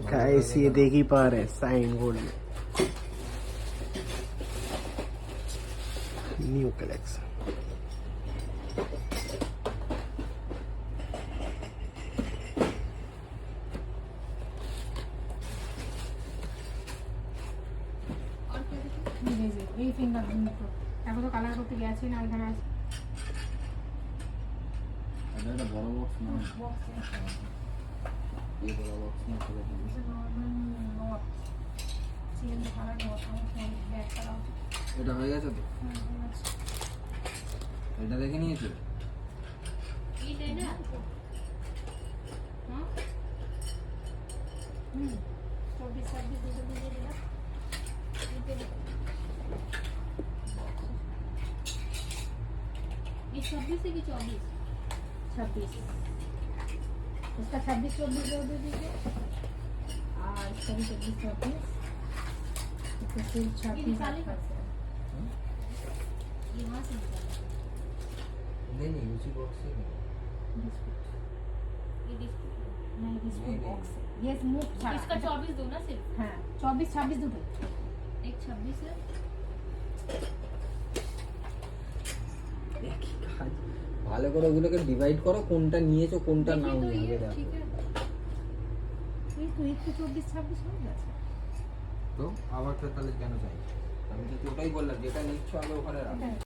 Guys ये देख ही पा रहे हैं साइन बोर्ड में न्यू कलेक्शन। এই ফিঙ্গার তো এখন তো কালার করতে গেছি না এখানে আছে এটা বড় বক্স না এই বড় বক্স না করে দিবি এটা হয়ে গেছে তো এটা দেখে নিয়েছো এইটাই না হ্যাঁ 24 26 দুটো দিয়ে দিলাম ये 26 है कि 24 26 इसका 26 24 दे दीजिए और इसका भी 26 24 इसका सिर्फ 26 यहाँ से नहीं उसी बॉक्स से ये डिस्प्ले नहीं डिस्प्ले बॉक्स ये स्मूथ इसका 24 दो ना सिर्फ हाँ 24 26 दो एक 26 है ভালো করে ওগুলোকে ডিভাইড করো কোনটা নিয়েছো কোনটা নাও तो নিয়ে ये দেখো ठीक है ये तो एक 24 26 हो गया তো আবার তাহলে কেন চাই আমি তো ওটাই বললাম যেটা নিচ্ছ আগে ওখানে রাখো